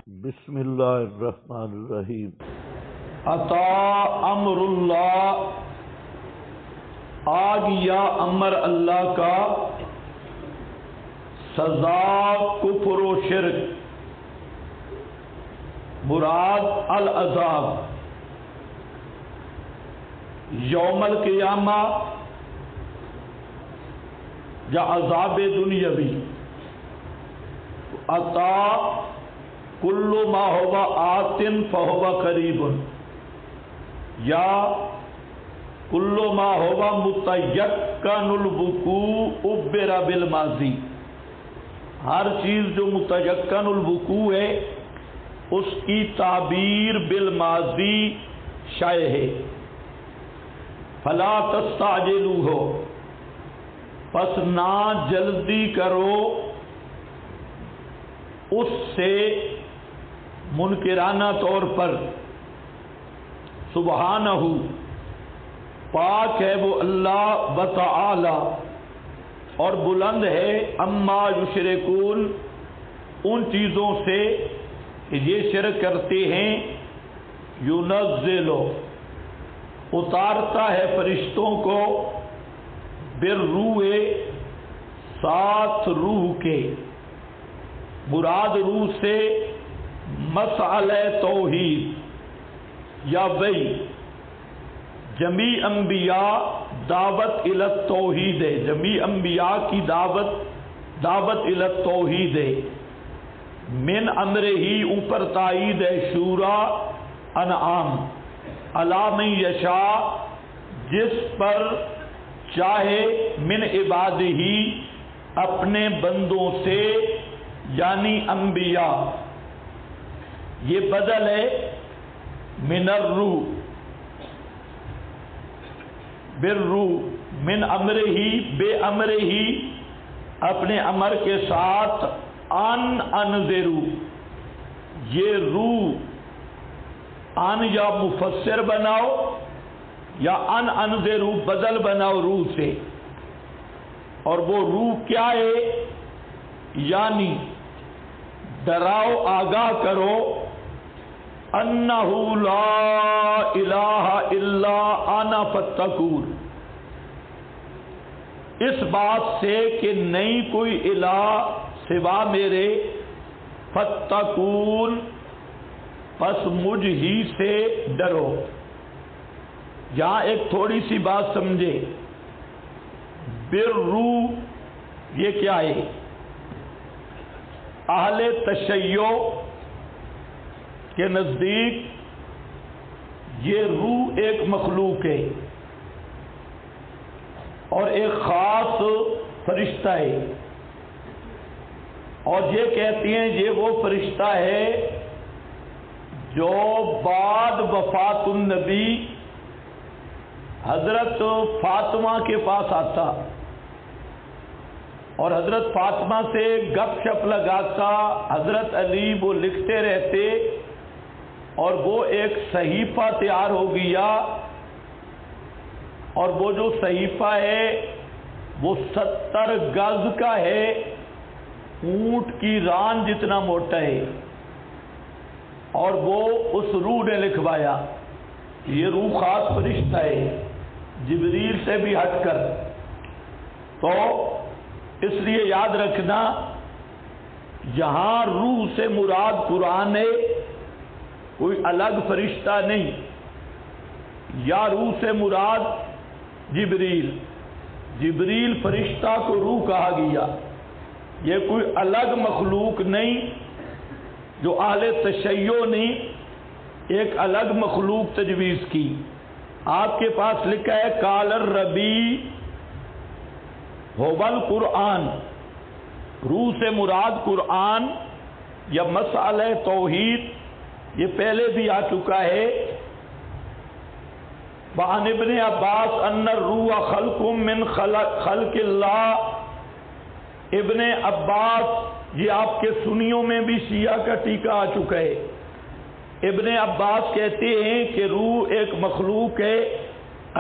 بسم اللہ الرحمن الرحیم۔ عطا امر اللہ، آ گیا امر اللہ کا، سزا کفر و شرک، مراد العذاب، یوم القیامہ یا عذاب دنیاوی۔ عطا کل ما ہوا آتن فہوا قریب، یا کل ما ہوا متیقن الوقوع عبر بالماضی، ہر چیز جو متیقن الوقوع ہے اس کی تعبیر بالماضی شائع ہے۔ فلا تستعجلوہ، پس نہ جلدی کرو اس سے منکرانہ طور پر۔ سبحانہ، پاک ہے وہ اللہ، وتعالی، اور بلند ہے، اما یشرکون، ان چیزوں سے کہ یہ شرک کرتے ہیں۔ ینزل، اتارتا ہے فرشتوں کو، بالروح، ساتھ روح کے، مراد روح سے مسئلہ توحید، یا وہی جمیع انبیاء دعوت الی التوحید ہے، جمیع انبیاء کی دعوت الی التوحید ہے۔ من امر ہی، اوپر تائید ہے، شورا انعام، علی من یشاء، جس پر چاہے، من عبادہ، اپنے بندوں سے، یعنی انبیاء۔ یہ بدل ہے من الروح، بالروح، من امر ہی، بے امر ہی، اپنے امر کے ساتھ، انذرو، یہ روح ان یا مفسر بناؤ یا انذرو بدل بناؤ روح سے، اور وہ روح کیا ہے؟ یعنی ڈراؤ، آگاہ کرو، انہ لا الہ الا انا فاتقون، اس بات سے کہ نہیں کوئی الہ سوا میرے، فاتقون، پس مجھ ہی سے ڈرو۔ یہاں ایک تھوڑی سی بات سمجھے، بالروح یہ کیا ہے؟ اہل تشیع کے نزدیک یہ روح ایک مخلوق ہے اور ایک خاص فرشتہ ہے، اور یہ کہتی ہیں یہ وہ فرشتہ ہے جو بعد وفات النبی حضرت فاطمہ کے پاس آتا اور حضرت فاطمہ سے گپ شپ لگاتا، حضرت علی وہ لکھتے رہتے، اور وہ ایک صحیفہ تیار ہو گیا، اور وہ جو صحیفہ ہے وہ 70 گز کا ہے، اونٹ کی ران جتنا موٹا ہے، اور وہ اس روح نے لکھوایا۔ یہ روح خاص فرشتہ ہے، جبریل سے بھی ہٹ کر۔ تو اس لیے یاد رکھنا، یہاں روح سے مراد قرآن ہے، کوئی الگ فرشتہ نہیں، یا روح سے مراد جبریل، جبریل فرشتہ کو روح کہا گیا، یہ کوئی الگ مخلوق نہیں جو اہل تشیع نے ایک الگ مخلوق تجویز کی۔ آپ کے پاس لکھا ہے قال الربی هو القرآن، روح سے مراد قرآن یا مسئلہ توحید، یہ پہلے بھی آ چکا ہے۔ وعن ابن عباس ان الروح خلق من خلق اللہ، ابن عباس، یہ آپ کے سنیوں میں بھی شیعہ کا ٹیکہ آ چکا ہے۔ ابن عباس کہتے ہیں کہ روح ایک مخلوق ہے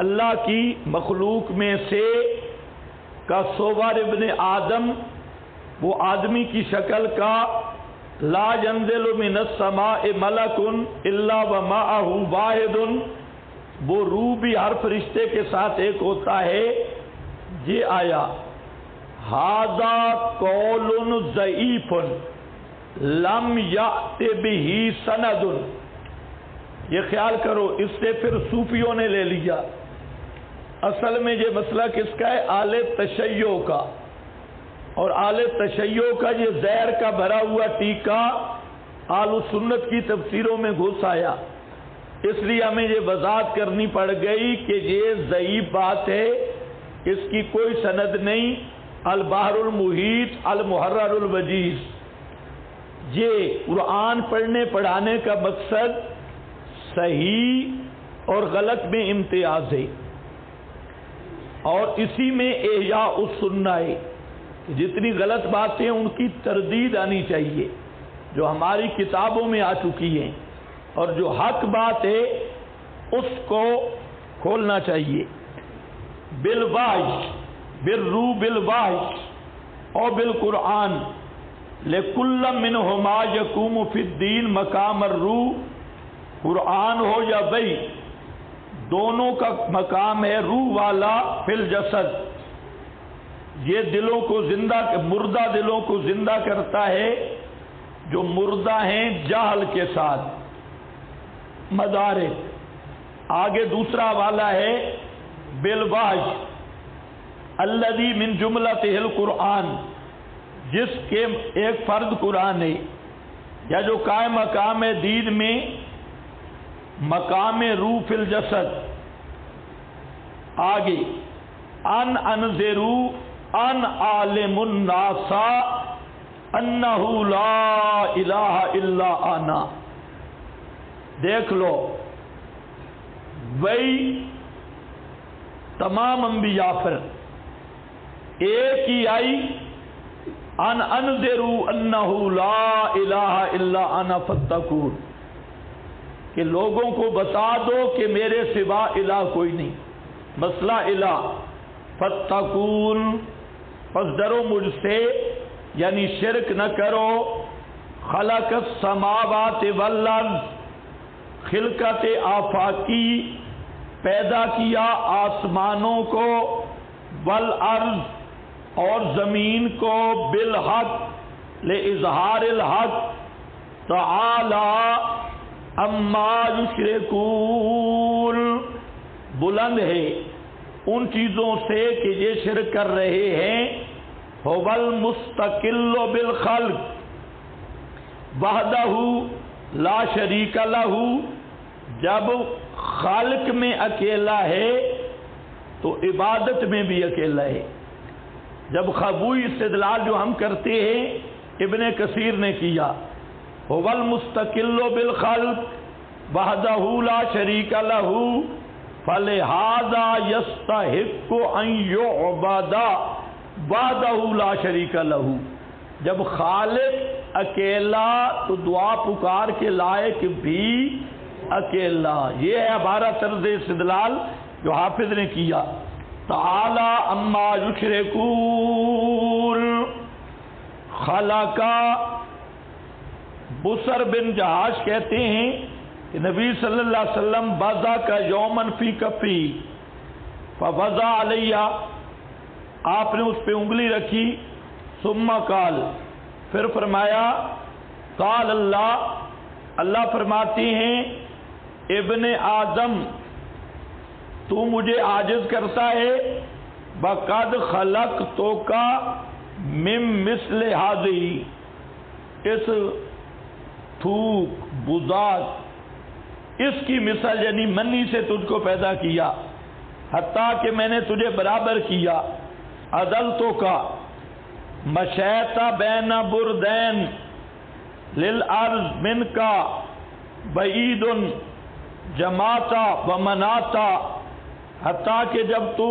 اللہ کی مخلوق میں سے، کا صور ابن آدم، وہ آدمی کی شکل کا، لا ينزل من السماء ملک الا ومعه واحد، وہ روح بھی ہر فرشتے کے ساتھ ایک ہوتا ہے۔ یہ آیا ھذا قول ضعیف لم یأت بہ سند، یہ خیال کرو اس سے پھر صوفیوں نے لے لیا۔ اصل میں یہ مسئلہ کس کا ہے؟ اہل تشیع کا، اور اہل تشیع کا یہ زہر کا بھرا ہوا ٹیکا اہل سنت کی تفسیروں میں گھس آیا، اس لیے ہمیں یہ وضاحت کرنی پڑ گئی کہ یہ ضعیف بات ہے، اس کی کوئی سند نہیں۔ البحر المحیط المحرر الوجیز، یہ قرآن پڑھنے پڑھانے کا مقصد صحیح اور غلط میں امتیاز ہے، اور اسی میں احیاء السنہ ہے کہ جتنی غلط باتیں ان کی تردید آنی چاہیے جو ہماری کتابوں میں آ چکی ہیں، اور جو حق بات ہے اس کو کھولنا چاہیے۔ بالوحی بالروح بالوحی اور بالقرآن لکل منہما یقوم فی الدین مقام الروح، قرآن ہو یا وحی دونوں کا مقام ہے روح والا فی الجسد، یہ دلوں کو زندہ، مردہ دلوں کو زندہ کرتا ہے جو مردہ ہیں جہل کے ساتھ۔ مدارک آگے دوسرا والا ہے بالوحی الذی من جملتہ القرآن، جس کے ایک فرد قرآن ہے، یا جو قائم مقام دین میں مقام روح فی الجسد۔ آگے ان انذروا ان عالم الناس انہ لا الہ الا انا، دیکھ لو وہی تمام انبیاء پر ایک ہی آئی، ان انذروا انہ لا الہ الا انا فاتقون، کہ لوگوں کو بتا دو کہ میرے سوا الہ کوئی نہیں، مسئلہ الہ، فاتقون پس ڈرو مجھ سے، یعنی شرک نہ کرو۔ خلق السماوات والارض، خلقت آفاقی، پیدا کیا آسمانوں کو، والارض اور زمین کو، بالحق لإظہار الحق، تعالی اما یشرکون، بلند ہے ان چیزوں سے کہ یہ شرک کر رہے ہیں۔ هو المستقل بالخلق وحدہ لا شریک لہ، جب خالق میں اکیلا ہے تو عبادت میں بھی اکیلا ہے۔ جب خبوئی استدلال جو ہم کرتے ہیں ابن کثیر نے کیا، هو المستقل بالخلق وحدہ لا شریک لہ فلہذا یستحق ان یعبد وحدہ لا شریک لہ، جب خالق اکیلا تو دعا پکار کے لائق بھی اکیلا۔ یہ ہے ہمارا طرز استدلال جو حافظ نے کیا۔ تعالی اما یشرکون، خلقا، بصر بن جہاش کہتے ہیں کہ نبی صلی اللہ علیہ وسلم وضع کا یومن فی کفی فوضع علیہ، آپ نے اس پہ انگلی رکھی، ثم قال، پھر فرمایا، قال اللہ، اللہ فرماتے ہیں ابن آدم تو مجھے عاجز کرتا ہے، وقد خلقتک من مثل ہذہ، اس تھوک بزاق اس کی مثل یعنی منی سے تجھ کو پیدا کیا، حتیٰ کہ میں نے تجھے برابر کیا۔ عدلتک مشیت بین بردین للارض منک بعید جماتا و مناتا، حتیٰ کہ جب تو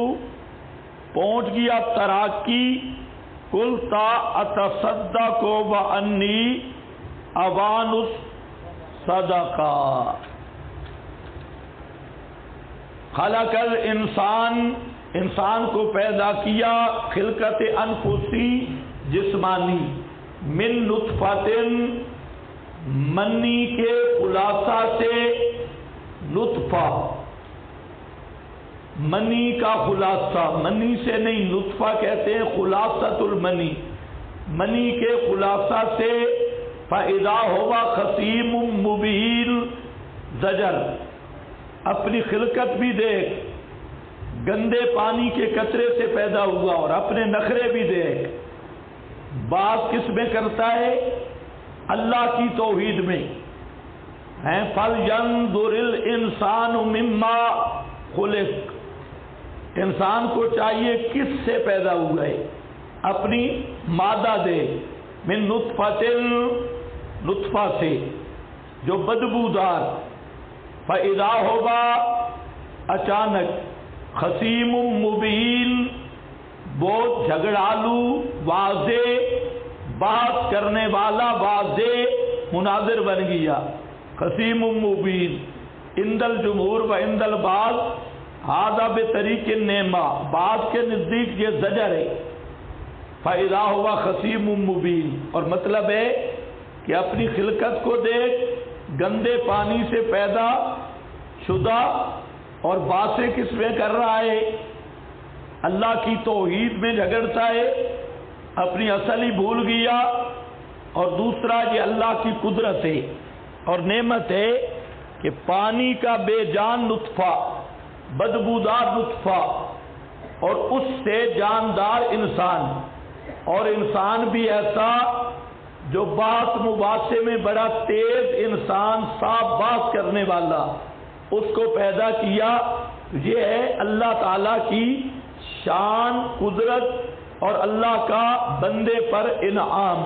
پہنچ گیا تراکی، قلتا اتصدق و انی اوان الصدقہ۔ خلق الانسان، انسان کو پیدا کیا، خلقت انفسی جسمانی، من نطفت منی کے خلاصہ سے نطفہ، منی کا خلاصہ، منی سے نہیں نطفہ کہتے ہیں، خلاصۃ المنی، منی کے خلاصہ سے فَإِذَا هُوَ خَصِيمٌ مُبِينٌ زجر، اپنی خلقت بھی دیکھ، گندے پانی کے قطرے سے پیدا ہوا اور اپنے نخرے بھی دیکھ۔ بات کس میں کرتا ہے؟ اللہ کی توحید میں ہیں۔ فَلْيَنظُرِ الْإِنسَانُ مِمَّا خُلِقَ، انسان کو چاہیے کس سے پیدا ہوا ہے، اپنی مادہ دے، من نطفۃ، نطفہ سے جو بدبودار، فَإِذَا هُوَ اچانک، خصیم مبین بہت جھگڑالو، واضح بات کرنے والا، واضح مناظر بن گیا، خصیم مبین، عند الجمہور و عند البعض ھذا بطریق النعمہ، بعض کے نزدیک یہ زجر ہے، فَإِذَا هُوَ خصیم مبین، اور مطلب ہے کہ اپنی خلقت کو دیکھ، گندے پانی سے پیدا شدہ، اور باتیں کس میں کر رہا ہے؟ اللہ کی توحید میں جھگڑتا ہے، اپنی اصل ہی بھول گیا، اور دوسرا یہ اللہ کی قدرت ہے اور نعمت ہے کہ پانی کا بے جان نطفہ، بدبودار نطفہ، اور اس سے جاندار انسان، اور انسان بھی ایسا جو بات مباحثے میں بڑا تیز انسان، صاف بات کرنے والا، اس کو پیدا کیا۔ یہ ہے اللہ تعالیٰ کی شان، قدرت اور اللہ کا بندے پر انعام۔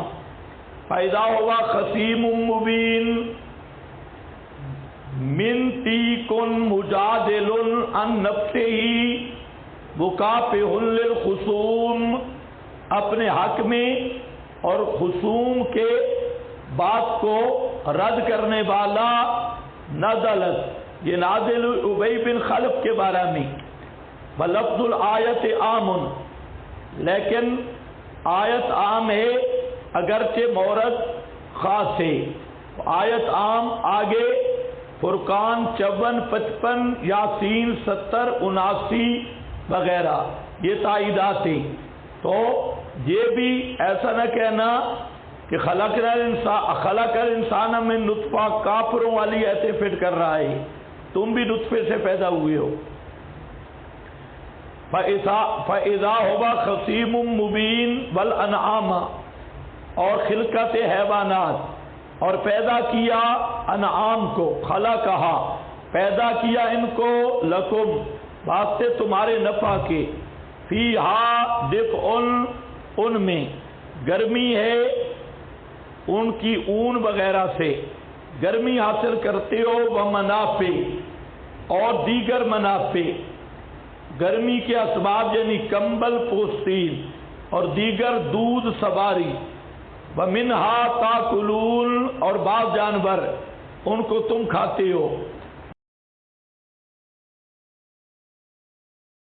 فَإِذَا هُوَ خَصِيمٌ مُبِينٌ مِّن تِيكٌ مُجَادِلٌ عَن نَفْسِهِ مُكَافِحٌ لِلْخُصُومِ، اپنے حق میں اور خصوم کے بات کو رد کرنے والا، نزلت، یہ نازل ابی بن خلف کے بارے میں، بلفظ الآیت عام، لیکن آیت عام ہے اگرچہ مورد خاص ہے۔ آیت عام آگے فرقان 54، 55، یاسین 70، 79 وغیرہ یہ تائیدات ہیں۔ تو یہ بھی ایسا نہ کہنا کہ خلق الانسان میں نطفہ، کافروں والی ایسے فٹ کر رہا ہے، تم بھی نطفے سے پیدا ہوئے ہو۔ فَإِذَا هُوَ خَصِيمٌ مُبِينٌ وَالْأَنْعَامَ، اور خلقت حیوانات، اور پیدا کیا انعام کو، خلقہا، پیدا کیا ان کو، لکم، واسطے تمہارے نفع کے، فیہا دفء، ان میں گرمی ہے، ان کی اون وغیرہ سے گرمی حاصل کرتے ہو، وہ منافع، اور دیگر منافع، گرمی کے اسباب یعنی کمبل پوستین اور دیگر دودھ سواری، وَمِنْهَا تَأْكُلُونَ، اور بعض جانور ان کو تم کھاتے ہو،